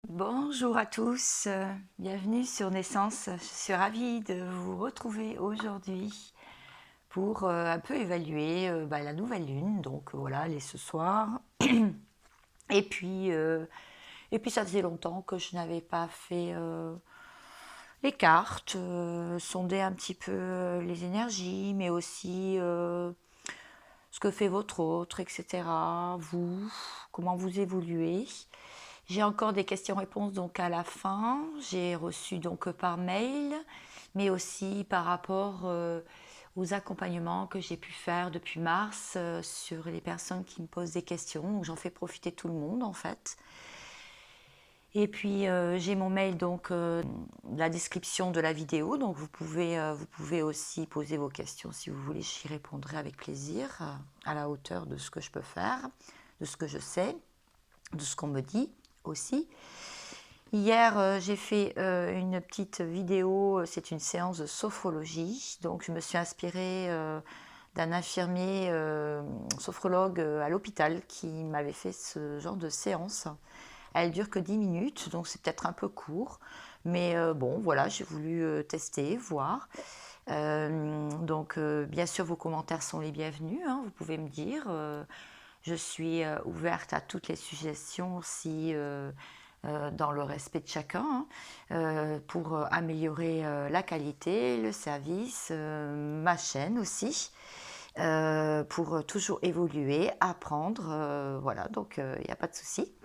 Bonjour à tous, bienvenue sur Naissance. Je suis ravie de vous retrouver aujourd'hui pour un peu évaluer la nouvelle lune. Donc voilà, elle est ce soir. Et puis, euh, et puis ça faisait longtemps que je n'avais pas fait les cartes, sonder un petit peu les énergies, mais aussi ce que fait votre autre, etc. Vous, comment vous évoluez. J'ai encore des questions-réponses donc à la fin. J'ai reçu donc par mail, mais aussi par rapport aux accompagnements que j'ai pu faire depuis mars sur les personnes qui me posent des questions. Donc j'en fais profiter tout le monde en fait. Et puis j'ai mon mail donc la description de la vidéo, donc vous pouvez aussi poser vos questions si vous voulez, j'y répondrai avec plaisir à la hauteur de ce que je peux faire, de ce que je sais, de ce qu'on me dit aussi. Hier, j'ai fait une petite vidéo, c'est une séance de sophrologie. Donc, je me suis inspirée d'un infirmier sophrologue à l'hôpital qui m'avait fait ce genre de séance. Elle dure que 10 minutes, donc c'est peut-être un peu court. Mais bon, voilà, j'ai voulu tester, voir. Bien sûr, vos commentaires sont les bienvenus, hein, vous pouvez me dire. Je suis ouverte à toutes les suggestions si dans le respect de chacun, hein, pour améliorer la qualité, le service, ma chaîne aussi, pour toujours évoluer, apprendre, voilà, donc il n'y a pas de souci.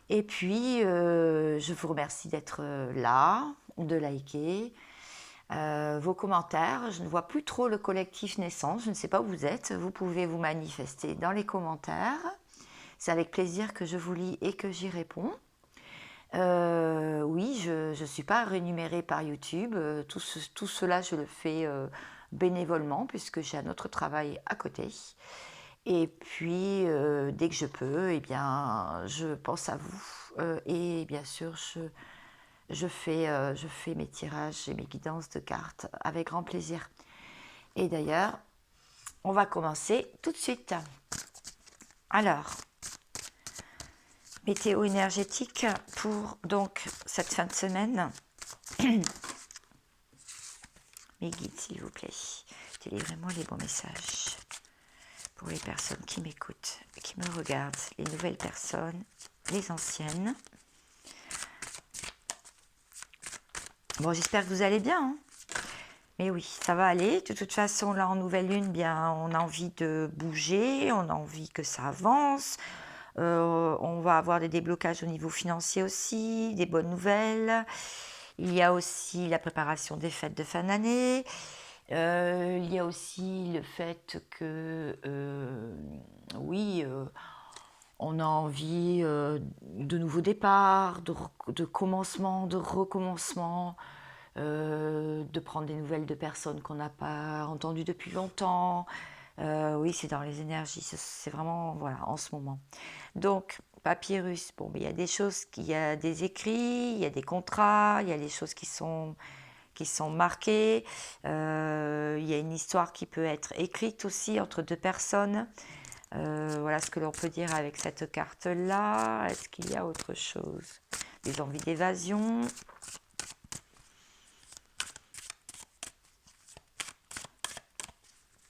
Et puis, je vous remercie d'être là, de liker. Vos commentaires, je ne vois plus trop le collectif Naissance, je ne sais pas où vous êtes, vous pouvez vous manifester dans les commentaires. C'est avec plaisir que je vous lis et que j'y réponds. Oui, je ne suis pas rémunérée par YouTube. Tout cela, je le fais bénévolement puisque j'ai un autre travail à côté. Et puis, dès que je peux, eh bien, je pense à vous. Et bien sûr, je fais mes tirages et mes guidances de cartes avec grand plaisir. Et d'ailleurs, on va commencer tout de suite. Alors, météo énergétique pour donc cette fin de semaine. Mes guides, s'il vous plaît, délivrez-moi les bons messages pour les personnes qui m'écoutent, qui me regardent, les nouvelles personnes, les anciennes. Bon, j'espère que vous allez bien, hein. Mais oui, ça va aller. De toute façon, là, en nouvelle lune, bien, on a envie de bouger, on a envie que ça avance. On va avoir des déblocages au niveau financier aussi, des bonnes nouvelles. Il y a aussi la préparation des fêtes de fin d'année. Il y a aussi le fait que, oui, on a envie de nouveaux départs, de commencement, de recommencement, de prendre des nouvelles de personnes qu'on n'a pas entendues depuis longtemps. Oui, c'est dans les énergies, c'est vraiment, voilà, en ce moment. Donc, papyrus, bon, il y a des choses, il y a des écrits, il y a des contrats, il y a des choses qui sont marquées. Il y a une histoire qui peut être écrite aussi entre deux personnes. Voilà ce que l'on peut dire avec cette carte-là. Est-ce qu'il y a autre chose? Des envies d'évasion.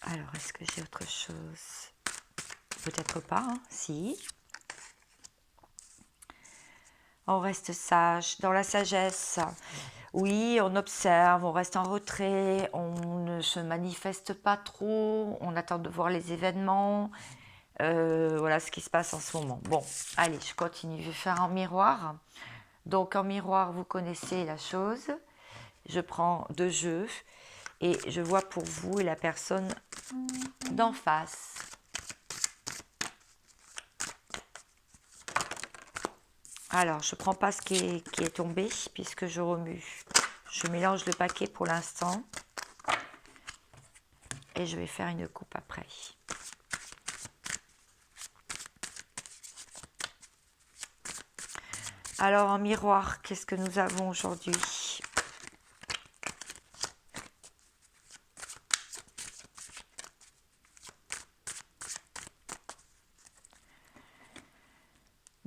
Alors, est-ce que j'ai autre chose? Peut-être pas, hein? Si. On reste sage, dans la sagesse. Oui, on observe, on reste en retrait, on ne se manifeste pas trop, on attend de voir les événements. Voilà ce qui se passe en ce moment. Bon, allez, je continue. Je vais faire un miroir. Donc en miroir, vous connaissez la chose. Je prends deux jeux et je vois pour vous et la personne d'en face. Alors, je ne prends pas ce qui est tombé puisque je remue. Je mélange le paquet pour l'instant et je vais faire une coupe après. Alors, en miroir, qu'est-ce que nous avons aujourd'hui?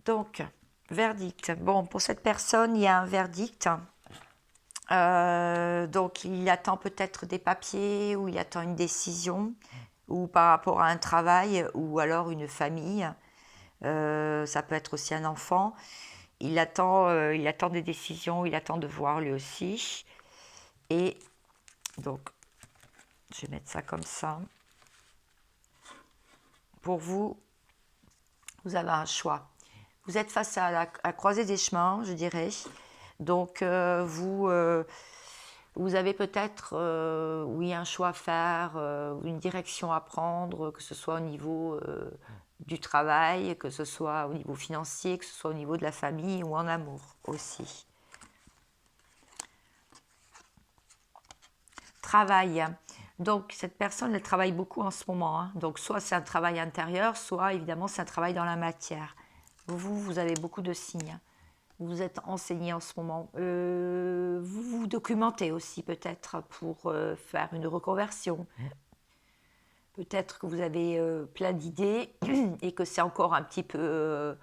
Donc, verdict. Bon, pour cette personne, il y a un verdict. Donc, il attend peut-être des papiers ou il attend une décision ou par rapport à un travail ou alors une famille. Ça peut être aussi un enfant. Il attend des décisions, il attend de voir lui aussi. Et donc, je vais mettre ça comme ça. Pour vous, vous avez un choix. Vous êtes face à la croisée des chemins, je dirais. Donc, vous avez peut-être, oui, un choix à faire, une direction à prendre, que ce soit au niveau du travail, que ce soit au niveau financier, que ce soit au niveau de la famille ou en amour aussi. Travail. Donc, cette personne, elle travaille beaucoup en ce moment, hein. Donc, soit c'est un travail intérieur, soit évidemment c'est un travail dans la matière. Vous avez beaucoup de signes. Vous êtes enseigné en ce moment. Vous vous documentez aussi peut-être pour faire une reconversion. Peut-être que vous avez plein d'idées et que c'est encore un petit peu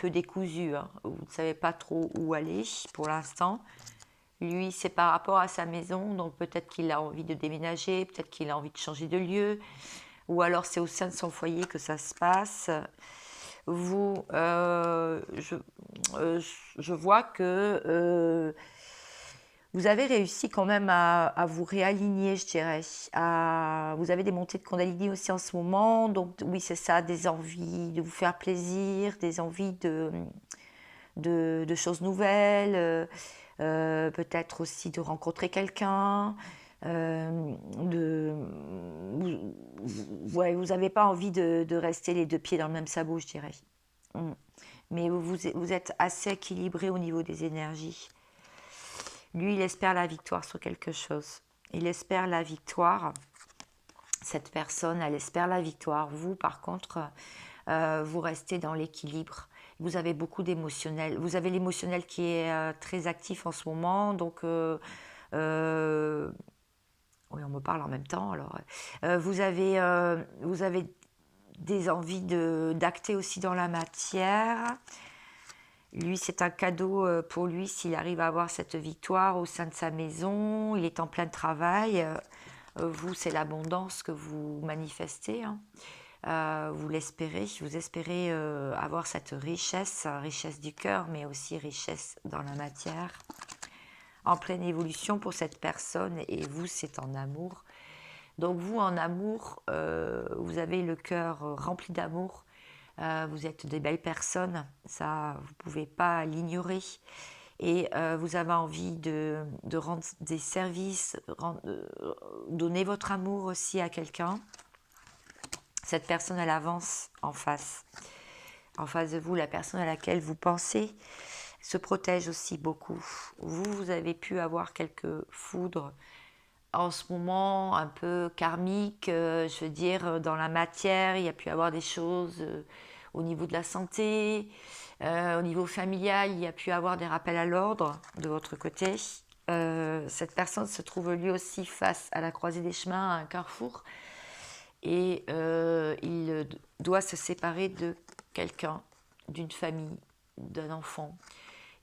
décousu, hein. Vous ne savez pas trop où aller pour l'instant. Lui, c'est par rapport à sa maison, donc peut-être qu'il a envie de déménager, peut-être qu'il a envie de changer de lieu, ou alors c'est au sein de son foyer que ça se passe. Vous, je vois que vous avez réussi quand même à vous réaligner, je dirais. Vous avez des montées de Kundalini aussi en ce moment, donc oui, c'est ça, des envies de vous faire plaisir, des envies de choses nouvelles, peut-être aussi de rencontrer quelqu'un. Vous n'avez pas envie de rester les deux pieds dans le même sabot, je dirais. Mm. Mais vous êtes assez équilibré au niveau des énergies. Lui, il espère la victoire sur quelque chose. Il espère la victoire. Cette personne, elle espère la victoire. Vous, par contre, vous restez dans l'équilibre. Vous avez beaucoup d'émotionnel. Vous avez l'émotionnel qui est très actif en ce moment. Donc, oui, on me parle en même temps. Alors, vous avez des envies d'acter aussi dans la matière. Lui, c'est un cadeau pour lui s'il arrive à avoir cette victoire au sein de sa maison. Il est en plein travail. Vous, c'est l'abondance que vous manifestez, hein. Vous l'espérez, vous espérez avoir cette richesse, richesse du cœur, mais aussi richesse dans la matière, en pleine évolution pour cette personne. Et vous, c'est en amour. Donc vous, en amour, vous avez le cœur rempli d'amour. Vous êtes des belles personnes, ça, vous ne pouvez pas l'ignorer. Et vous avez envie de rendre des services, donner votre amour aussi à quelqu'un. Cette personne, elle avance en face. En face de vous, la personne à laquelle vous pensez se protège aussi beaucoup. Vous avez pu avoir quelques foudres en ce moment un peu karmiques, je veux dire, dans la matière, il y a pu avoir des choses au niveau de la santé, au niveau familial, il y a pu avoir des rappels à l'ordre de votre côté. Cette personne se trouve lui aussi face à la croisée des chemins, à un carrefour, et il doit se séparer de quelqu'un, d'une famille, d'un enfant.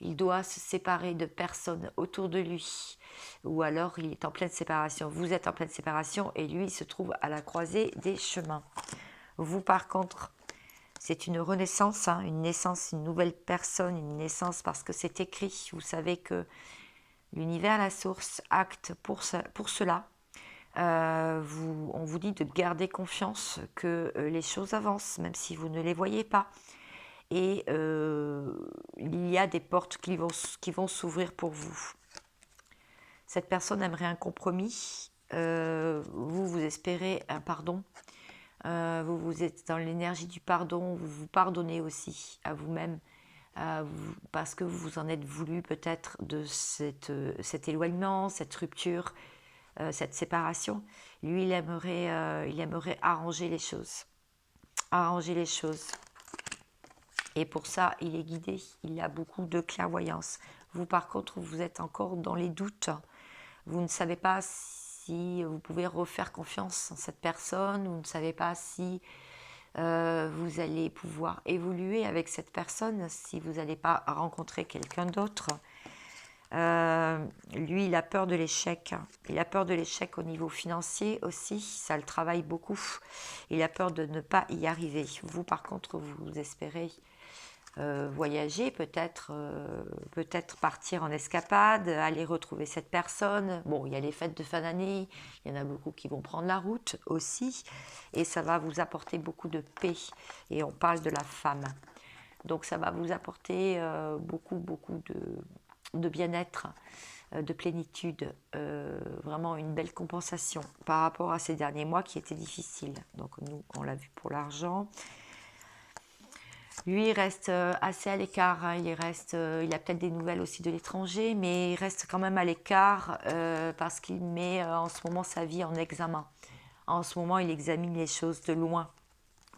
Il doit se séparer de personnes autour de lui, ou alors il est en pleine séparation. Vous êtes en pleine séparation et lui il se trouve à la croisée des chemins. Vous, par contre, c'est une renaissance, hein, une naissance, une nouvelle personne, une naissance parce que c'est écrit. Vous savez que l'univers, la source, acte pour cela. On vous dit de garder confiance que les choses avancent, même si vous ne les voyez pas. Et il y a des portes qui vont s'ouvrir pour vous. Cette personne aimerait un compromis. Vous espérez un pardon. Vous êtes dans l'énergie du pardon. Vous vous pardonnez aussi à vous-même. Parce que vous vous en êtes voulu peut-être de cet éloignement, cette rupture, cette séparation. Lui, il aimerait arranger les choses. Arranger les choses. Et pour ça, il est guidé. Il a beaucoup de clairvoyance. Vous, par contre, vous êtes encore dans les doutes. Vous ne savez pas si vous pouvez refaire confiance en cette personne. Vous ne savez pas si Vous allez pouvoir évoluer avec cette personne si vous n'allez pas rencontrer quelqu'un d'autre. Lui, il a peur de l'échec. Il a peur de l'échec au niveau financier aussi. Ça le travaille beaucoup. Il a peur de ne pas y arriver. Vous, par contre, vous espérez voyager, peut-être partir en escapade, aller retrouver cette personne. Bon, il y a les fêtes de fin d'année, il y en a beaucoup qui vont prendre la route aussi, et ça va vous apporter beaucoup de paix. Et on parle de la femme. Donc ça va vous apporter beaucoup de bien-être, de plénitude, vraiment une belle compensation par rapport à ces derniers mois qui étaient difficiles. Donc nous, on l'a vu pour l'argent. Lui, il reste assez à l'écart, hein. Il a peut-être des nouvelles aussi de l'étranger, mais il reste quand même à l'écart parce qu'il met en ce moment sa vie en examen. En ce moment, il examine les choses de loin.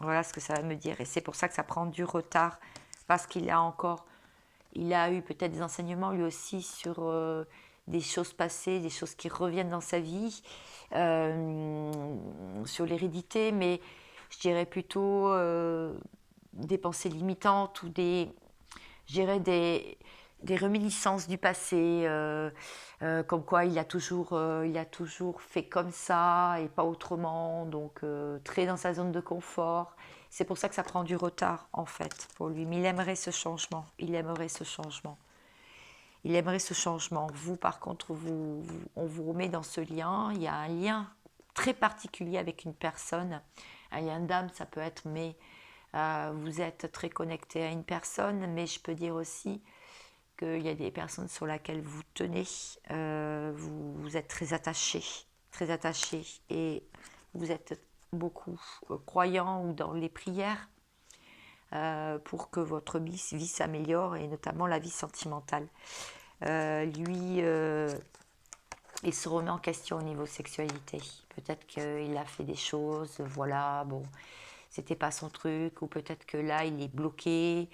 Voilà ce que ça va me dire. Et c'est pour ça que ça prend du retard, parce qu'il a eu peut-être des enseignements lui aussi sur des choses passées, des choses qui reviennent dans sa vie, sur l'hérédité, mais je dirais plutôt des pensées limitantes ou je dirais des réminiscences du passé, comme quoi il a toujours fait comme ça et pas autrement, donc très dans sa zone de confort. C'est pour ça que ça prend du retard en fait pour lui. Mais il aimerait ce changement. Il aimerait ce changement. Il aimerait ce changement. Vous, par contre, on vous remet dans ce lien. Il y a un lien très particulier avec une personne. Un lien d'âme, ça peut être, mais vous êtes très connecté à une personne, mais je peux dire aussi qu'il y a des personnes sur lesquelles vous tenez, vous êtes très attaché, et vous êtes beaucoup croyant ou dans les prières pour que votre vie s'améliore, et notamment la vie sentimentale. Lui, il se remet en question au niveau sexualité. Peut-être qu'il a fait des choses, voilà, bon, c'était pas son truc, ou peut-être que là il est bloqué,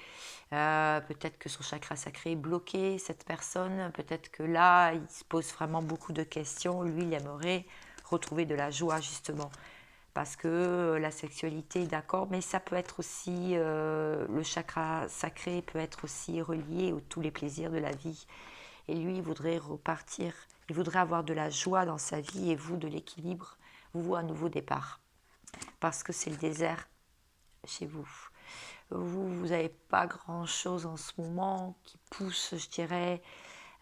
peut-être que son chakra sacré est bloqué, cette personne, peut-être que là il se pose vraiment beaucoup de questions. Lui, il aimerait retrouver de la joie justement, parce que la sexualité, d'accord, mais ça peut être aussi, le chakra sacré peut être aussi relié à tous les plaisirs de la vie. Et lui, il voudrait repartir, il voudrait avoir de la joie dans sa vie, et vous, de l'équilibre, vous, un nouveau départ. Parce que c'est le désert chez vous. Vous n'avez pas grand-chose en ce moment qui pousse, je dirais.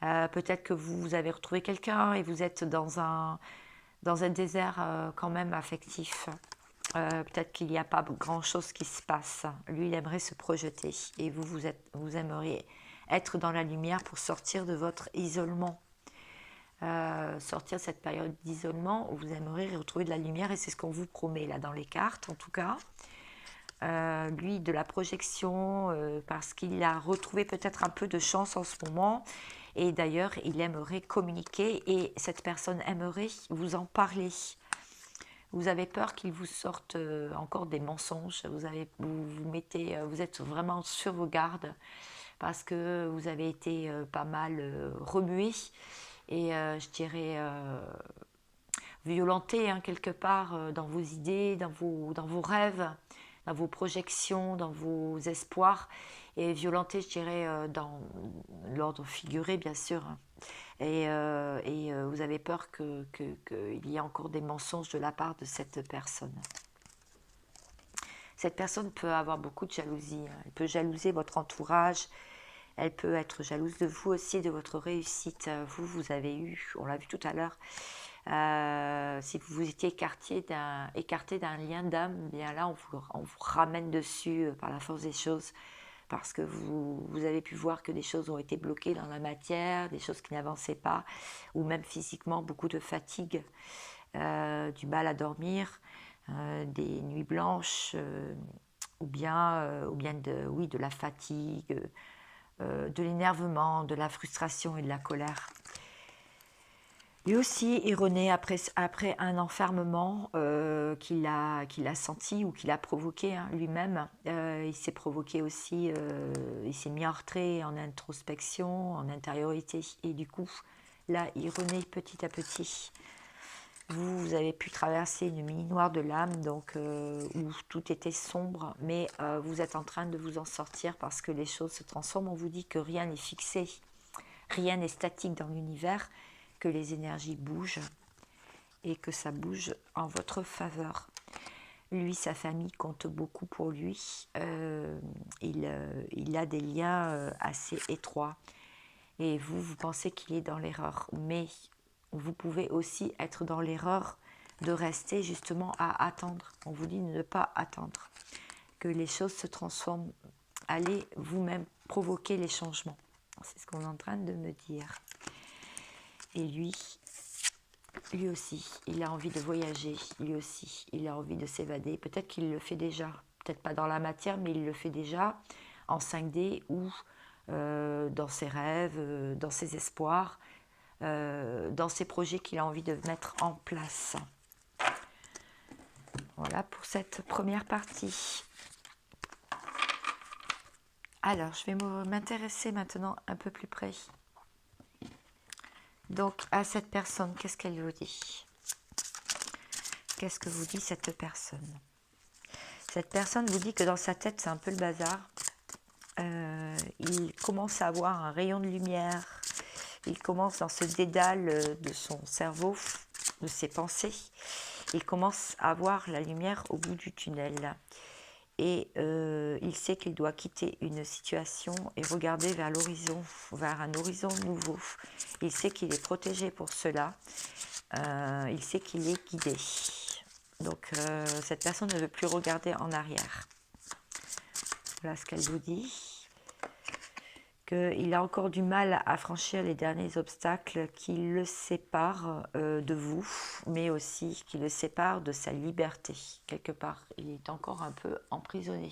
Peut-être que vous avez retrouvé quelqu'un et vous êtes dans un désert quand même affectif. Peut-être qu'il n'y a pas grand-chose qui se passe. Lui, il aimerait se projeter, et vous aimeriez être dans la lumière pour sortir de votre isolement. Sortir de cette période d'isolement où vous aimeriez retrouver de la lumière, et c'est ce qu'on vous promet là dans les cartes en tout cas. Lui, de la projection, parce qu'il a retrouvé peut-être un peu de chance en ce moment, et d'ailleurs il aimerait communiquer, et cette personne aimerait vous en parler. Vous avez peur qu'il vous sorte encore des mensonges, vous êtes vraiment sur vos gardes, parce que vous avez été pas mal remué, et je dirais violenté hein, quelque part dans vos idées, dans vos rêves, dans vos projections, dans vos espoirs, et violenté, je dirais, dans l'ordre figuré, bien sûr. Et vous avez peur qu'il y ait encore des mensonges de la part de cette personne. Cette personne peut avoir beaucoup de jalousie. Elle peut jalouser votre entourage. Elle peut être jalouse de vous aussi, de votre réussite. Vous avez eu, on l'a vu tout à l'heure, si vous vous étiez écarté d'un lien d'âme, bien là, on vous ramène dessus par la force des choses, parce que vous avez pu voir que des choses ont été bloquées dans la matière, des choses qui n'avançaient pas, ou même physiquement, beaucoup de fatigue, du mal à dormir, des nuits blanches, ou bien de la fatigue, de l'énervement, de la frustration et de la colère. Lui aussi, il renaît après un enfermement qu'il a senti ou qu'il a provoqué hein, lui-même. Il s'est provoqué aussi, il s'est mis en retrait, en introspection, en intériorité. Et du coup, là, il renaît petit à petit. vous avez pu traverser une nuit noire de l'âme, donc où tout était sombre, mais vous êtes en train de vous en sortir parce que les choses se transforment. On vous dit que rien n'est fixé, rien n'est statique dans l'univers, que les énergies bougent et que ça bouge en votre faveur. Lui, sa famille compte beaucoup pour lui. Il a des liens assez étroits. Et vous pensez qu'il est dans l'erreur. Mais vous pouvez aussi être dans l'erreur de rester justement à attendre. On vous dit de ne pas attendre. Que les choses se transforment. Allez vous-même provoquer les changements. C'est ce qu'on est en train de me dire. Et lui aussi, il a envie de voyager, lui aussi, il a envie de s'évader. Peut-être qu'il le fait déjà, peut-être pas dans la matière, mais il le fait déjà en 5D ou dans ses rêves, dans ses espoirs, dans ses projets qu'il a envie de mettre en place. Voilà pour cette première partie. Alors, je vais m'intéresser maintenant un peu plus près. Donc, à cette personne, qu'est-ce qu'elle vous dit? Qu'est-ce que vous dit cette personne? Cette personne vous dit que dans sa tête, c'est un peu le bazar. Il commence à avoir un rayon de lumière. Il commence dans ce dédale de son cerveau, de ses pensées. Il commence à voir la lumière au bout du tunnel. Et il sait qu'il doit quitter une situation et regarder vers l'horizon, vers un horizon nouveau. Il sait qu'il est protégé pour cela. Il sait qu'il est guidé. Donc cette personne ne veut plus regarder en arrière. Voilà ce qu'elle vous dit. Qu'il a encore du mal à franchir les derniers obstacles qui le séparent de vous, mais aussi qui le séparent de sa liberté. Quelque part, il est encore un peu emprisonné.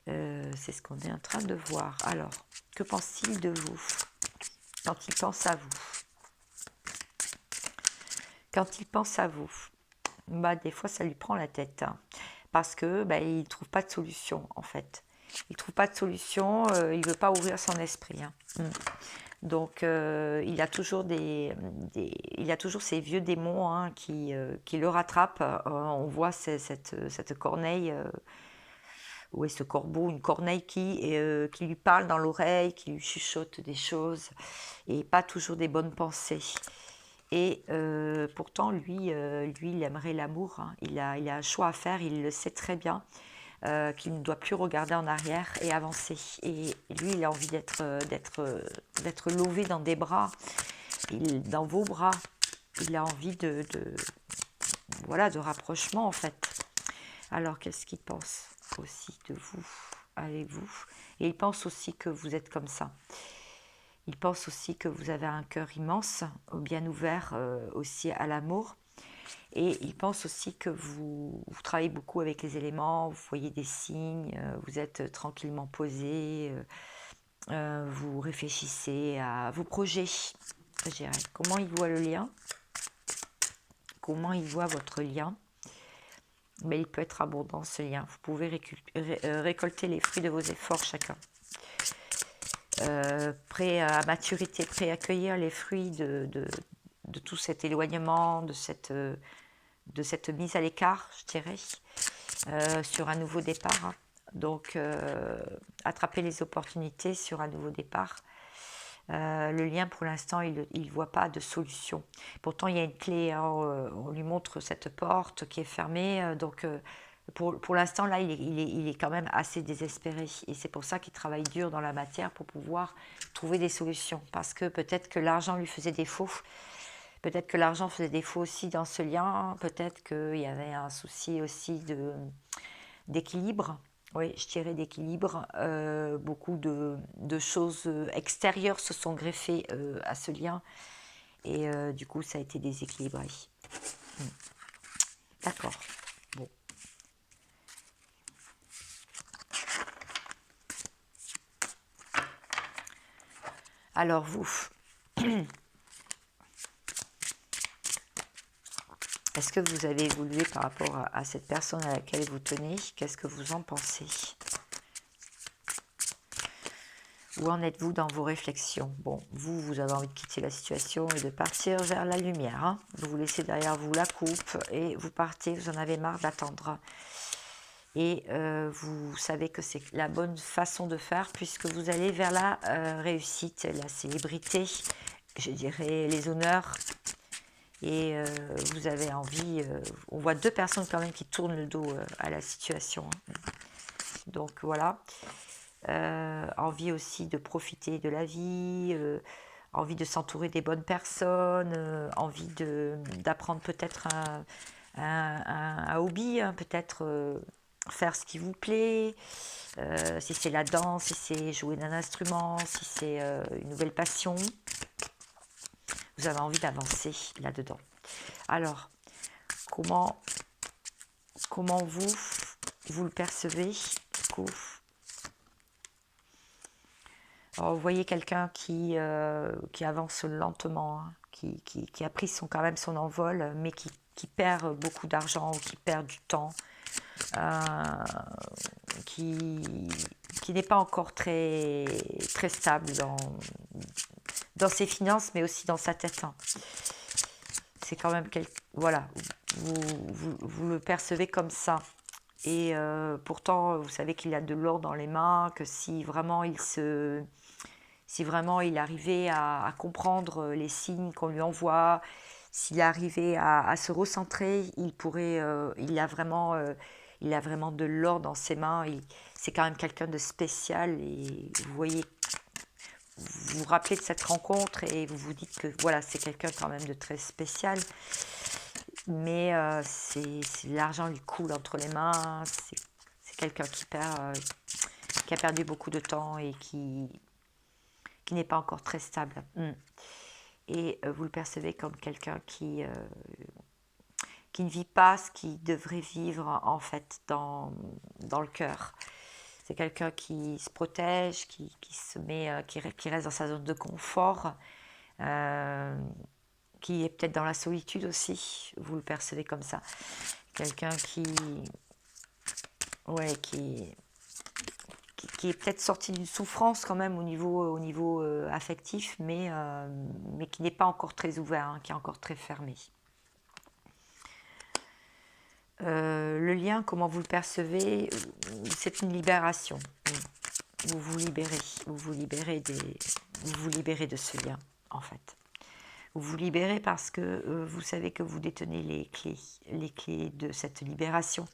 C'est ce qu'on est en train de voir. Alors, que pense-t-il de vous quand il pense à vous? Quand il pense à vous, des fois ça lui prend la tête, hein, parce que il ne trouve pas de solution en fait. Il ne trouve pas de solution, il ne veut pas ouvrir son esprit. Hein. Donc il a toujours ces vieux démons hein, qui le rattrapent. On voit cette corneille, ce corbeau, une corneille qui lui parle dans l'oreille, qui lui chuchote des choses et pas toujours des bonnes pensées. Et pourtant, lui, il aimerait l'amour. Hein. Il a un choix à faire, il le sait très bien, qu'il ne doit plus regarder en arrière et avancer. Et lui, il a envie d'être lové dans des bras, dans vos bras. Il a envie de rapprochement, en fait. Alors, qu'est-ce qu'il pense aussi de vous, avec vous? Et il pense aussi que vous êtes comme ça. Il pense aussi que vous avez un cœur immense, bien ouvert aussi à l'amour. Et il pense aussi que vous travaillez beaucoup avec les éléments, vous voyez des signes, vous êtes tranquillement posé, vous réfléchissez à vos projets, je dirais. Comment il voit le lien? Comment il voit votre lien? Mais il peut être abondant ce lien. Vous pouvez récolter les fruits de vos efforts chacun. Prêt à maturité, prêt à accueillir les fruits de tout cet éloignement, de cette mise à l'écart, je dirais, sur un nouveau départ. Hein. Donc, attraper les opportunités sur un nouveau départ. Le lien, pour l'instant, il ne voit pas de solution. Pourtant, il y a une clé. Hein, on lui montre cette porte qui est fermée. Donc, pour l'instant, là, il est quand même assez désespéré. Et c'est pour ça qu'il travaille dur dans la matière pour pouvoir trouver des solutions. Parce que peut-être que l'argent lui faisait défaut. Peut-être que l'argent faisait défaut aussi dans ce lien. Peut-être qu'il y avait un souci aussi d'équilibre. Oui, je dirais d'équilibre. Beaucoup de choses extérieures se sont greffées à ce lien. Et du coup, ça a été déséquilibré. D'accord. Bon. Alors vous, est-ce que vous avez évolué par rapport à cette personne à laquelle vous tenez? Qu'est-ce que vous en pensez? Où en êtes-vous dans vos réflexions? Bon, vous avez envie de quitter la situation et de partir vers la lumière. Hein. Vous laissez derrière vous la coupe et vous partez, vous en avez marre d'attendre. Et vous savez que c'est la bonne façon de faire puisque vous allez vers la réussite, la célébrité, je dirais les honneurs. Et vous avez envie, on voit deux personnes quand même qui tournent le dos à la situation. Hein. Donc voilà. Envie aussi de profiter de la vie, envie de s'entourer des bonnes personnes, envie d'apprendre peut-être un hobby, hein, peut-être faire ce qui vous plaît, si c'est la danse, si c'est jouer d'un instrument, si c'est une nouvelle passion. Vous avez envie d'avancer là-dedans. Alors, comment vous le percevez? Alors, vous voyez quelqu'un qui avance lentement, hein, qui a pris quand même son envol, mais qui perd beaucoup d'argent ou qui perd du temps, qui n'est pas encore très, très stable dans ses finances, mais aussi dans sa tête. Hein. C'est quand même voilà, vous le percevez comme ça. Et pourtant, vous savez qu'il a de l'or dans les mains, que si vraiment il arrivait à comprendre les signes qu'on lui envoie, s'il arrivait à se recentrer, il a vraiment de l'or dans ses mains. C'est quand même quelqu'un de spécial et vous voyez, vous vous rappelez de cette rencontre et vous vous dites que voilà, c'est quelqu'un quand même de très spécial. Mais l'argent lui coule entre les mains. C'est quelqu'un qui a perdu beaucoup de temps et qui n'est pas encore très stable. Et vous le percevez comme quelqu'un qui ne vit pas ce qu'il devrait vivre en fait dans le cœur. C'est quelqu'un qui se protège, qui reste dans sa zone de confort, qui est peut-être dans la solitude aussi. Vous le percevez comme ça. Quelqu'un qui est peut-être sorti d'une souffrance quand même au niveau affectif, mais qui n'est pas encore très ouvert, hein, qui est encore très fermé. Le lien, comment vous le percevez, c'est une libération. Vous vous libérez de ce lien, en fait. Vous vous libérez parce que vous savez que vous détenez les clés de cette libération.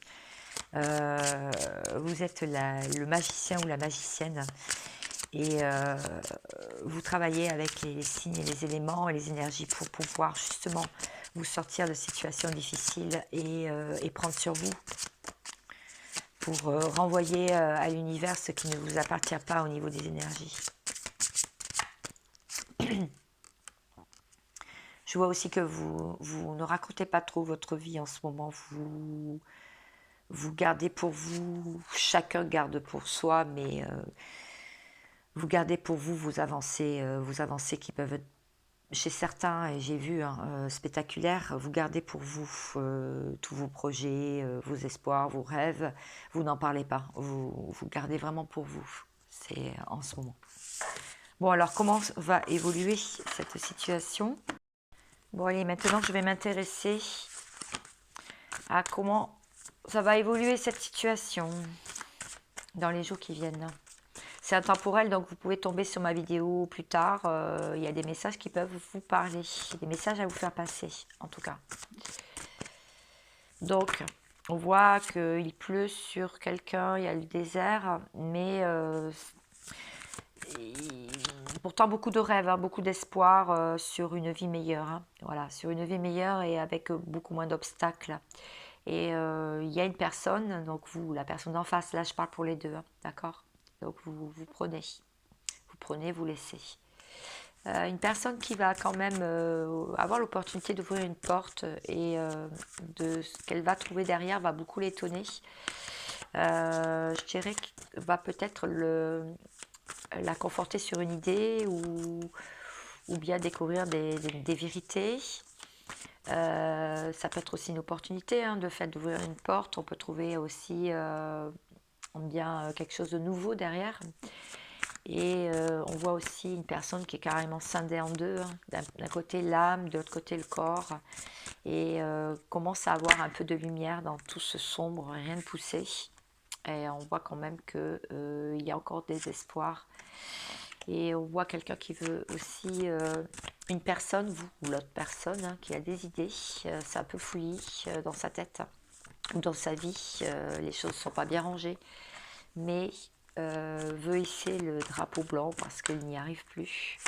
Vous êtes le magicien ou la magicienne et vous travaillez avec les signes et les éléments et les énergies pour pouvoir justement vous sortir de situations difficiles et prendre sur vous pour renvoyer à l'univers ce qui ne vous appartient pas au niveau des énergies. Je vois aussi que vous ne racontez pas trop votre vie en ce moment, vous gardez pour vous, chacun garde pour soi, mais vous gardez pour vous vos avancées qui peuvent être chez certains, et j'ai vu, hein, spectaculaires, vous gardez pour vous tous vos projets, vos espoirs, vos rêves, vous n'en parlez pas, vous gardez vraiment pour vous, c'est en ce moment. Bon, alors comment va évoluer cette situation? Bon, allez, maintenant je vais m'intéresser à comment ça va évoluer cette situation dans les jours qui viennent. C'est intemporel, donc vous pouvez tomber sur ma vidéo plus tard. Il y a des messages qui peuvent vous parler, des messages à vous faire passer, en tout cas. Donc, on voit qu'il pleut sur quelqu'un, il y a le désert, mais pourtant beaucoup de rêves, hein, beaucoup d'espoir sur une vie meilleure. Hein, voilà, sur une vie meilleure et avec beaucoup moins d'obstacles. Et il y a une personne, donc vous, la personne d'en face, là je parle pour les deux, hein, d'accord? Donc vous prenez, vous laissez. Une personne qui va quand même avoir l'opportunité d'ouvrir une porte et de ce qu'elle va trouver derrière va beaucoup l'étonner. Je dirais qu'il va peut-être la conforter sur une idée ou bien découvrir des vérités. Ça peut être aussi une opportunité, hein, de fait d'ouvrir une porte. On peut trouver aussi bien quelque chose de nouveau derrière. Et on voit aussi une personne qui est carrément scindée en deux, hein. D'un côté l'âme, de l'autre côté le corps, et commence à avoir un peu de lumière dans tout ce sombre, rien de poussé. Et on voit quand même qu'il y a encore des espoirs. Et on voit quelqu'un qui veut aussi, une personne, vous ou l'autre personne, hein, qui a des idées, c'est un peu fouillis dans sa tête ou dans sa vie, les choses ne sont pas bien rangées, mais veut hisser le drapeau blanc parce qu'il n'y arrive plus.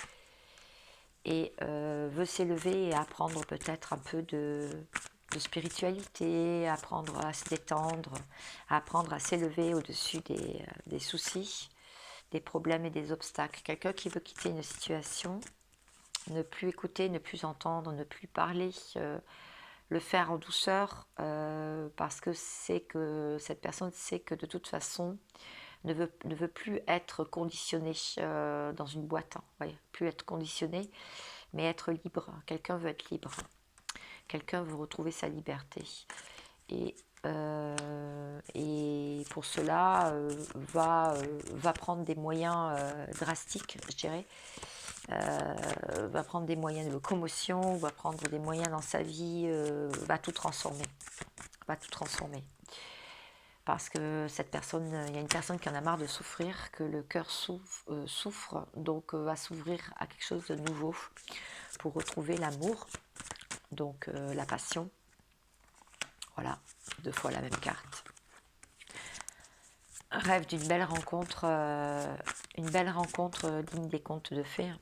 Et veut s'élever et apprendre peut-être un peu de spiritualité, apprendre à se détendre, apprendre à s'élever au-dessus des soucis, des problèmes et des obstacles. Quelqu'un qui veut quitter une situation, ne plus écouter, ne plus entendre, ne plus parler, le faire en douceur, parce que c'est que cette personne sait que de toute façon ne veut plus être conditionnée dans une boîte, hein, ouais, plus être conditionné, mais être libre. Quelqu'un veut être libre, quelqu'un veut retrouver sa liberté. Et pour cela, va prendre des moyens drastiques, je dirais. Va prendre des moyens de locomotion, va prendre des moyens dans sa vie, va tout transformer. Va tout transformer. Parce que cette personne, il y a une personne qui en a marre de souffrir, que le cœur souffre, donc va s'ouvrir à quelque chose de nouveau pour retrouver l'amour, donc la passion. Voilà, 2 fois la même carte. Rêve d'une belle rencontre, digne des contes de fées,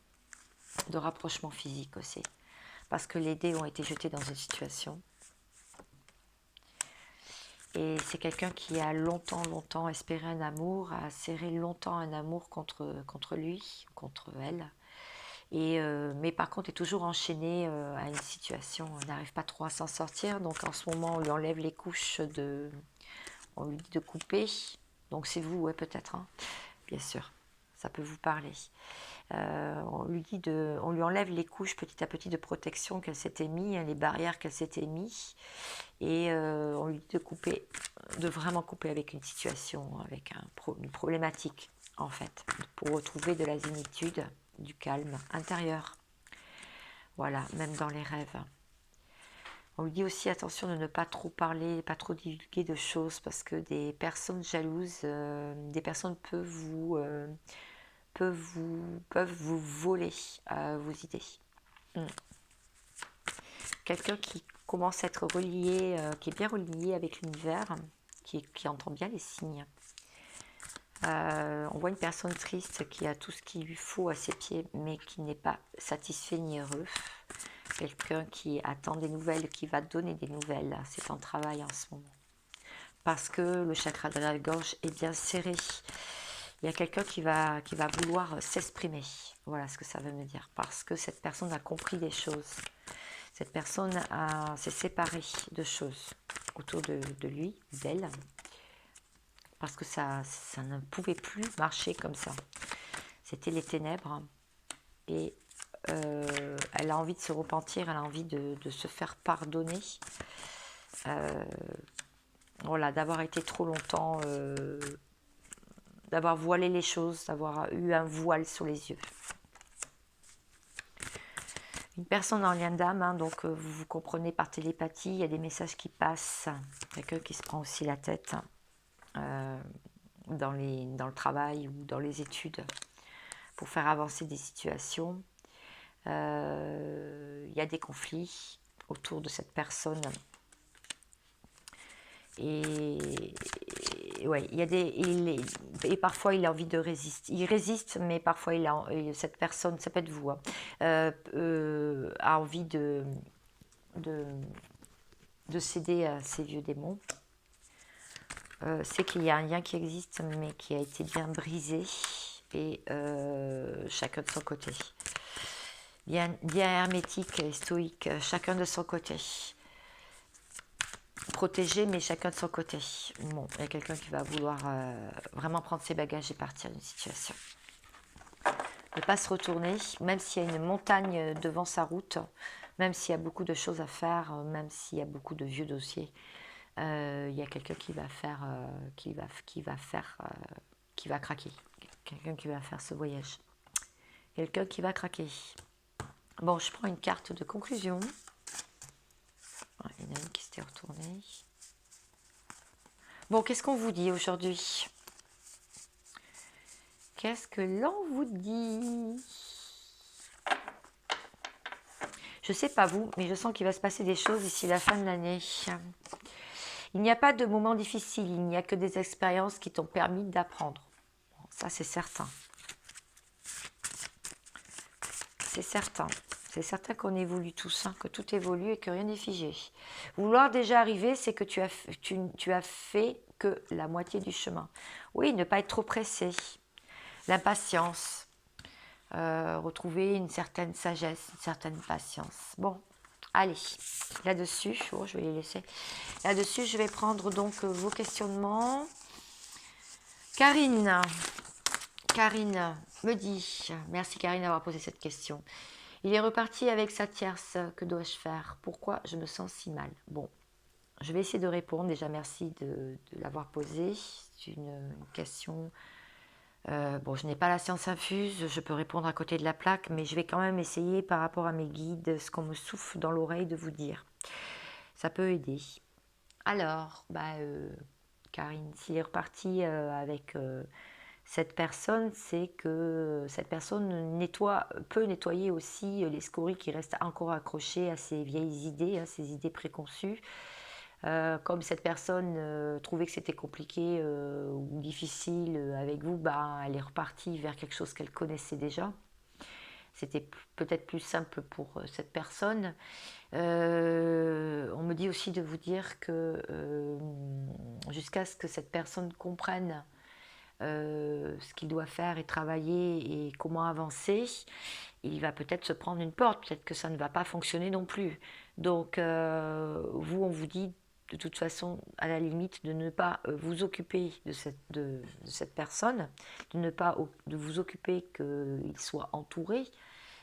de rapprochement physique aussi. Parce que les dés ont été jetés dans une situation. Et c'est quelqu'un qui a longtemps espéré un amour, a serré longtemps un amour contre lui, contre elle. Et, mais par contre est toujours enchaîné à une situation, on n'arrive pas trop à s'en sortir. Donc en ce moment on lui enlève les couches on lui dit de couper. Donc c'est vous, ouais peut-être, hein, bien sûr, ça peut vous parler. On lui enlève les couches petit à petit de protection qu'elle s'était mis, les barrières qu'elle s'était mis, et on lui dit de couper, de vraiment couper avec une situation, avec une problématique en fait, pour retrouver de la zénitude, du calme intérieur. Voilà, même dans les rêves. On lui dit aussi attention de ne pas trop parler, pas trop divulguer de choses, parce que des personnes jalouses, des personnes peuvent vous voler vos idées. Quelqu'un qui commence à être relié, qui est bien relié avec l'univers, qui entend bien les signes. On voit une personne triste qui a tout ce qu'il lui faut à ses pieds, mais qui n'est pas satisfait ni heureux. Quelqu'un qui attend des nouvelles, qui va donner des nouvelles. C'est en travail en ce moment. Parce que le chakra de la gorge est bien serré. Il y a quelqu'un qui va vouloir s'exprimer. Voilà ce que ça veut me dire. Parce que cette personne a compris des choses. Cette personne s'est séparée de choses autour de lui, d'elle. Parce que ça ne pouvait plus marcher comme ça. C'était les ténèbres. Et elle a envie de se repentir, elle a envie de se faire pardonner. Voilà, d'avoir été trop longtemps, d'avoir voilé les choses, d'avoir eu un voile sur les yeux. Une personne en lien d'âme, hein, donc vous vous comprenez par télépathie, il y a des messages qui passent. Quelqu'un qui se prend aussi la tête dans le travail ou dans les études pour faire avancer des situations. Il y a des conflits autour de cette personne. Et ouais, il y a et parfois il a envie de résister. Il résiste, mais parfois cette personne, ça peut être vous, hein, a envie de céder à ces vieux démons. C'est qu'il y a un lien qui existe, mais qui a été bien brisé, et chacun de son côté. Bien hermétique et stoïque, chacun de son côté. Protégé, mais chacun de son côté. Bon, il y a quelqu'un qui va vouloir vraiment prendre ses bagages et partir d'une situation. Ne pas se retourner, même s'il y a une montagne devant sa route, même s'il y a beaucoup de choses à faire, même s'il y a beaucoup de vieux dossiers. Il y a quelqu'un qui va craquer. Quelqu'un qui va faire ce voyage. Quelqu'un qui va craquer. Bon, je prends une carte de conclusion. Il y en a une qui s'était retournée. Bon, qu'est-ce qu'on vous dit aujourd'hui? Qu'est-ce que l'on vous dit? Je ne sais pas vous, mais je sens qu'il va se passer des choses d'ici la fin de l'année. Il n'y a pas de moments difficiles, il n'y a que des expériences qui t'ont permis d'apprendre. Bon, ça, c'est certain. C'est certain. C'est certain qu'on évolue tous, hein, que tout évolue et que rien n'est figé. Vouloir déjà arriver, c'est que tu as fait que la moitié du chemin. Oui, ne pas être trop pressé. L'impatience. Retrouver une certaine sagesse, une certaine patience. Bon, allez, là-dessus, je vais les laisser. Là-dessus, je vais prendre donc vos questionnements. Karine me dit, merci Karine d'avoir posé cette question. Il est reparti avec sa tierce, que dois-je faire? Pourquoi je me sens si mal? Bon, je vais essayer de répondre. Déjà, merci de l'avoir posée. C'est une question... bon, je n'ai pas la science infuse, je peux répondre à côté de la plaque, mais je vais quand même essayer par rapport à mes guides, ce qu'on me souffle dans l'oreille de vous dire. Ça peut aider. Alors, Karine, s'il est reparti avec cette personne, c'est que cette personne peut nettoyer aussi les scories qui restent encore accrochées à ses vieilles idées, hein, ses idées préconçues. Comme cette personne trouvait que c'était compliqué ou difficile avec vous, elle est repartie vers quelque chose qu'elle connaissait déjà. C'était peut-être plus simple pour cette personne. On me dit aussi de vous dire que jusqu'à ce que cette personne comprenne ce qu'il doit faire et travailler et comment avancer, il va peut-être se prendre une porte, peut-être que ça ne va pas fonctionner non plus. Donc vous, on vous dit de toute façon, à la limite, de ne pas vous occuper de cette personne, de vous occuper qu'il soit entouré,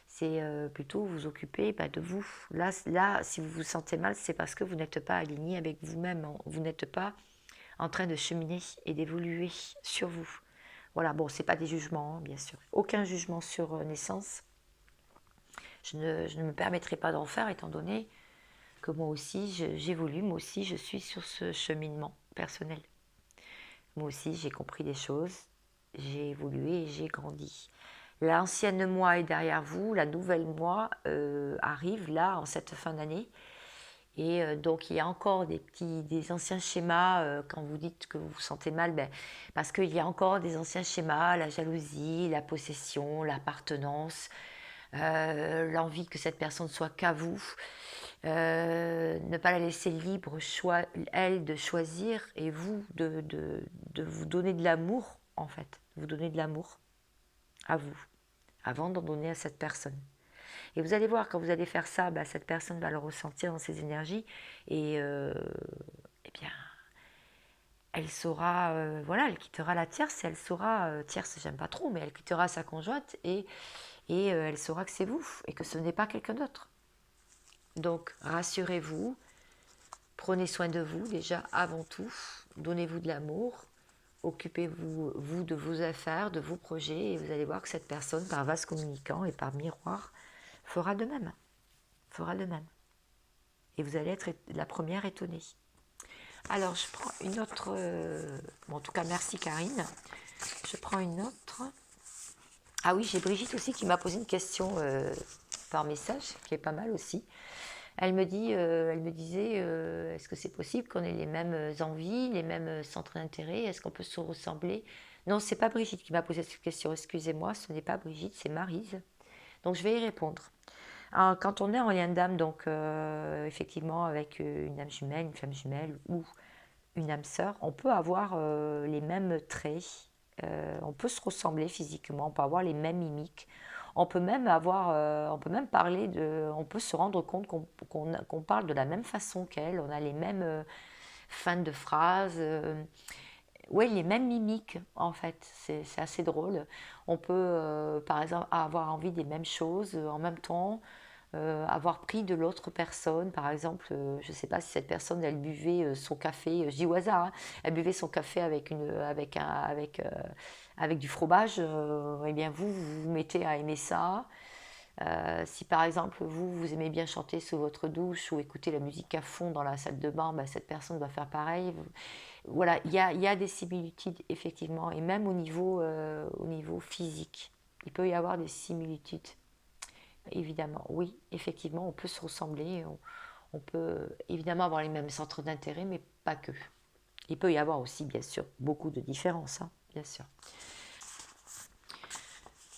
c'est plutôt vous occuper de vous. Là, si vous vous sentez mal, c'est parce que vous n'êtes pas aligné avec vous-même, vous n'êtes pas en train de cheminer et d'évoluer sur vous. Voilà, bon, c'est pas des jugements, hein, bien sûr. Aucun jugement sur naissance. Je ne me permettrai pas d'en faire, étant donné que moi aussi, j'évolue, moi aussi, je suis sur ce cheminement personnel. Moi aussi, j'ai compris des choses, j'ai évolué et j'ai grandi. L'ancienne moi est derrière vous, la nouvelle moi arrive là, en cette fin d'année. Et donc, il y a encore des anciens schémas, quand vous dites que vous vous sentez mal, parce qu'il y a encore des anciens schémas, la jalousie, la possession, l'appartenance, l'envie que cette personne soit qu'à vous, ne pas la laisser libre, elle, de choisir, et vous, de vous donner de l'amour, en fait, vous donner de l'amour à vous, avant d'en donner à cette personne. Et vous allez voir, quand vous allez faire ça, cette personne va le ressentir dans ses énergies et eh bien, elle saura, elle quittera la tierce, elle saura, tierce j'aime pas trop, mais elle quittera sa conjointe et elle saura que c'est vous et que ce n'est pas quelqu'un d'autre. Donc rassurez-vous, prenez soin de vous déjà avant tout, donnez-vous de l'amour, occupez-vous vous de vos affaires, de vos projets et vous allez voir que cette personne, par vase communicant et par miroir, fera de même. Et vous allez être la première étonnée. Alors, je prends une autre... en tout cas, merci Karine. Je prends une autre. Ah oui, j'ai Brigitte aussi qui m'a posé une question par message, qui est pas mal aussi. Elle me disait, est-ce que c'est possible qu'on ait les mêmes envies, les mêmes centres d'intérêt? Est-ce qu'on peut se ressembler? Non, c'est pas Brigitte qui m'a posé cette question. Excusez-moi, ce n'est pas Brigitte, c'est Maryse. Donc, je vais y répondre. Alors, quand on est en lien d'âme, donc effectivement avec une âme jumelle, une flamme jumelle ou une âme sœur, on peut avoir les mêmes traits, on peut se ressembler physiquement, on peut avoir les mêmes mimiques, on peut même on peut se rendre compte qu'on parle de la même façon qu'elle, on a les mêmes fins de phrases. Oui, les mêmes mimiques, en fait, c'est assez drôle. On peut, par exemple, avoir envie des mêmes choses en même temps. avoir pris de l'autre personne, par exemple, je ne sais pas si cette personne, elle buvait son café, je dis au hasard, hein, elle buvait son café avec du fromage, eh bien vous vous mettez à aimer ça. Si par exemple vous aimez bien chanter sous votre douche ou écouter la musique à fond dans la salle de bain, bah, cette personne va faire pareil. Voilà, il y a des similitudes effectivement, et même au niveau physique, il peut y avoir des similitudes. Évidemment, oui, effectivement, on peut se ressembler, on peut évidemment avoir les mêmes centres d'intérêt, mais pas que. Il peut y avoir aussi, bien sûr, beaucoup de différences, hein, bien sûr.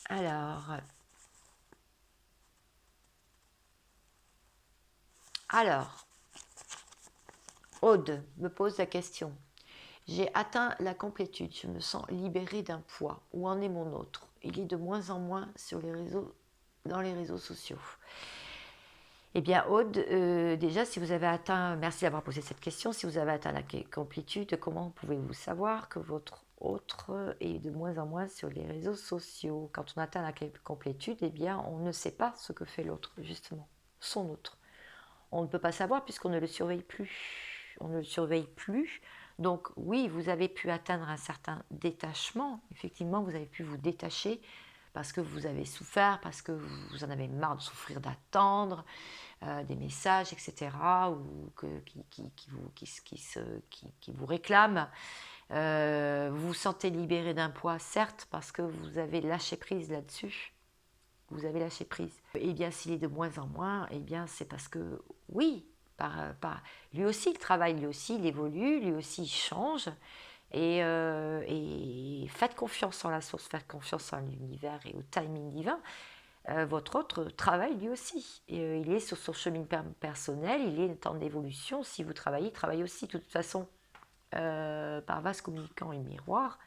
Alors, alors, Aude me pose la question. J'ai atteint la complétude, je me sens libérée d'un poids. Où en est mon autre? Il est de moins en moins dans les réseaux sociaux. Eh bien, Aude, déjà, si vous avez atteint, merci d'avoir posé cette question, si vous avez atteint la complétude, comment pouvez-vous savoir que votre autre est de moins en moins sur les réseaux sociaux? Quand on atteint la complétude, eh bien, on ne sait pas ce que fait l'autre, justement, son autre. On ne peut pas savoir puisqu'on ne le surveille plus. On ne le surveille plus. Donc oui, vous avez pu atteindre un certain détachement. Effectivement, vous avez pu vous détacher parce que vous avez souffert, parce que vous en avez marre de souffrir, d'attendre des messages, etc., ou qui vous réclament. Vous vous sentez libéré d'un poids, certes, parce que vous avez lâché prise là-dessus. Vous avez lâché prise. Eh bien, s'il est de moins en moins, eh bien, c'est parce que, oui, lui aussi, il travaille, lui aussi, il évolue, lui aussi, il change. Et faites confiance en la source, faites confiance en l'univers et au timing divin. Votre autre travaille lui aussi. Il est sur son chemin personnel, il est en évolution. Si vous travaillez, il travaille aussi. De toute façon, par vase communicant et miroir,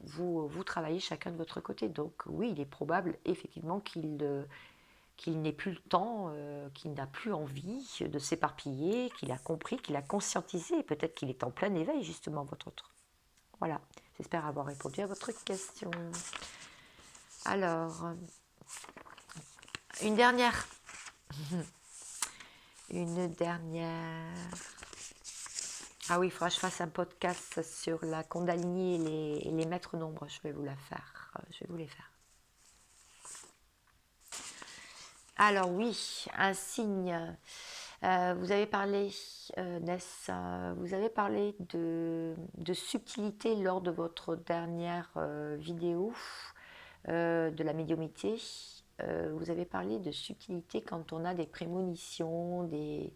vous travaillez chacun de votre côté. Donc oui, il est probable effectivement qu'il n'ait plus le temps, qu'il n'a plus envie de s'éparpiller, qu'il a compris, qu'il a conscientisé. Peut-être qu'il est en plein éveil, justement, votre autre. Voilà, j'espère avoir répondu à votre question. Alors, une dernière. Une dernière. Ah oui, il faudra que je fasse un podcast sur la Kundalini et les maîtres nombres. Je vais vous la faire. Je vais vous les faire. Alors oui, un signe. Vous avez parlé, Ness, vous avez parlé de subtilité lors de votre dernière vidéo de la médiumnité. Vous avez parlé de subtilité quand on a des prémonitions, des,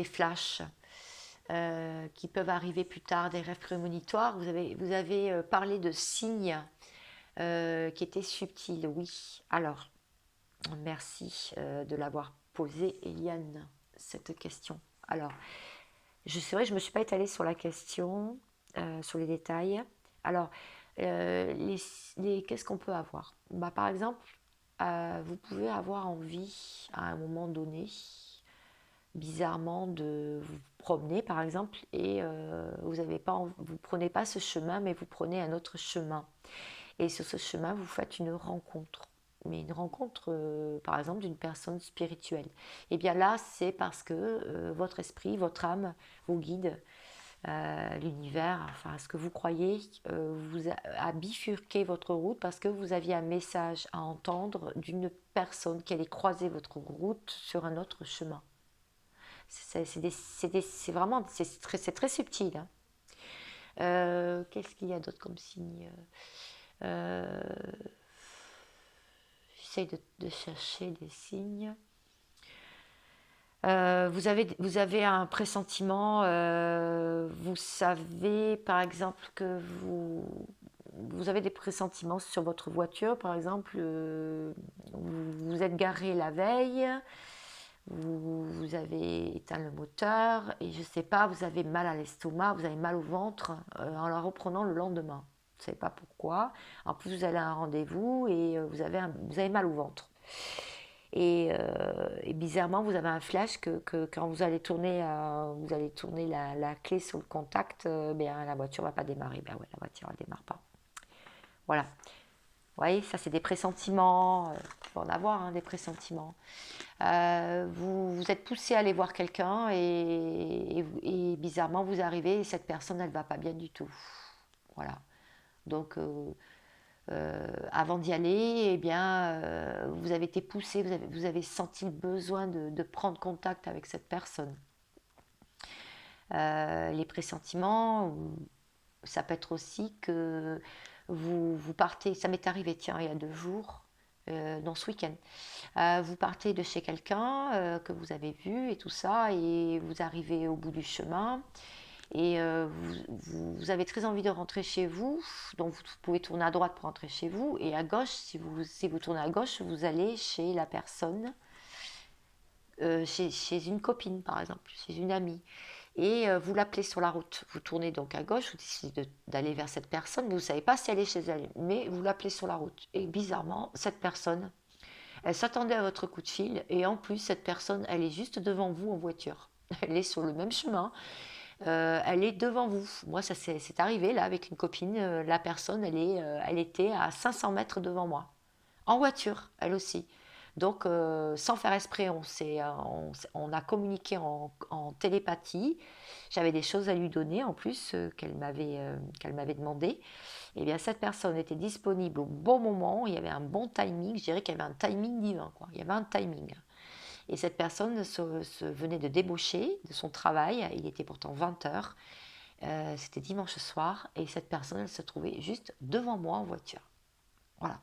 flashs qui peuvent arriver plus tard, des rêves prémonitoires. Vous avez parlé de signes qui étaient subtils, oui. Alors, merci de l'avoir posé, Eliane, cette question. Alors, c'est vrai, je ne me suis pas étalée sur la question, sur les détails. Alors, qu'est-ce qu'on peut avoir? Bah, par exemple, vous pouvez avoir envie, à un moment donné, bizarrement, de vous promener, par exemple, et vous prenez pas ce chemin, mais vous prenez un autre chemin. Et sur ce chemin, vous faites une rencontre. Mais une rencontre, par exemple, d'une personne spirituelle. Et bien là, c'est parce que votre esprit, votre âme, vos guides, l'univers, enfin ce que vous croyez, a bifurqué votre route parce que vous aviez un message à entendre d'une personne qui allait croiser votre route sur un autre chemin. C'est vraiment, c'est très subtil, hein. Qu'est-ce qu'il y a d'autre comme signe? J'essaie de chercher des signes. Vous avez un pressentiment, vous savez par exemple que vous avez des pressentiments sur votre voiture, par exemple, vous êtes garé la veille, vous avez éteint le moteur et je ne sais pas, vous avez mal à l'estomac, vous avez mal au ventre en la reprenant le lendemain. Vous ne savez pas pourquoi. En plus, vous allez à un rendez-vous et vous avez mal au ventre. Et bizarrement, vous avez un flash que quand vous allez tourner la clé sur le contact, la voiture ne va pas démarrer. Ben ouais, la voiture ne démarre pas. Voilà. voyez, ça c'est des pressentiments, il faut en avoir hein, des pressentiments. Vous êtes poussé à aller voir quelqu'un et bizarrement vous arrivez et cette personne elle va pas bien du tout. Voilà. Donc avant d'y aller, eh bien, vous avez été poussé, vous avez senti le besoin de prendre contact avec cette personne. Les pressentiments, ça peut être aussi que vous partez, ça m'est arrivé, tiens, il y a 2 jours, non, ce week-end, vous partez de chez quelqu'un que vous avez vu et tout ça, et vous arrivez au bout du chemin, et vous avez très envie de rentrer chez vous, donc vous pouvez tourner à droite pour rentrer chez vous, et à gauche, si vous tournez à gauche, vous allez chez la personne, chez une copine par exemple, chez une amie. Et vous l'appelez sur la route. Vous tournez donc à gauche, vous décidez d'aller vers cette personne, mais vous ne savez pas si elle est chez elle, mais vous l'appelez sur la route. Et bizarrement, cette personne, elle s'attendait à votre coup de fil, et en plus, cette personne, elle est juste devant vous en voiture. Elle est sur le même chemin, elle est devant vous. Moi, ça c'est arrivé là avec une copine, la personne, elle était à 500 mètres devant moi, en voiture, elle aussi. Donc, sans faire exprès, on a communiqué en télépathie. J'avais des choses à lui donner en plus qu'elle m'avait demandé. Et bien, cette personne était disponible au bon moment. Il y avait un bon timing. Je dirais qu'il y avait un timing divin, quoi. Il y avait un timing. Et cette personne venait de débaucher de son travail. Il était pourtant 20 heures. C'était dimanche soir. Et cette personne, elle se trouvait juste devant moi en voiture. Voilà.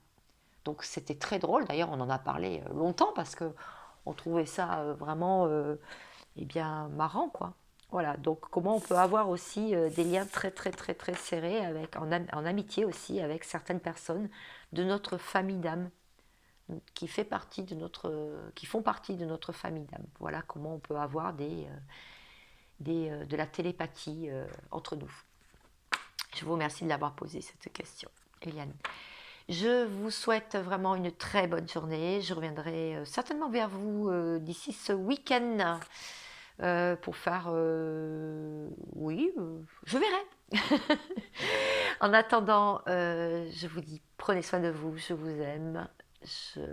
Donc c'était très drôle, d'ailleurs on en a parlé longtemps parce que on trouvait ça vraiment eh bien, marrant quoi. Voilà, donc comment on peut avoir aussi des liens très très très très serrés avec, en amitié aussi avec certaines personnes de notre famille d'âme qui fait partie de qui font partie de notre famille d'âme. Voilà comment on peut avoir de la télépathie entre nous. Je vous remercie de l'avoir posé cette question, Eliane. Je vous souhaite vraiment une très bonne journée. Je reviendrai certainement vers vous d'ici ce week-end pour faire... oui, je verrai. En attendant, je vous dis, prenez soin de vous, je vous aime. Je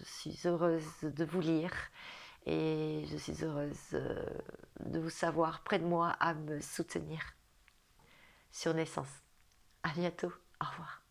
suis heureuse de vous lire et je suis heureuse de vous savoir près de moi à me soutenir sur Naissance. À bientôt. Au revoir.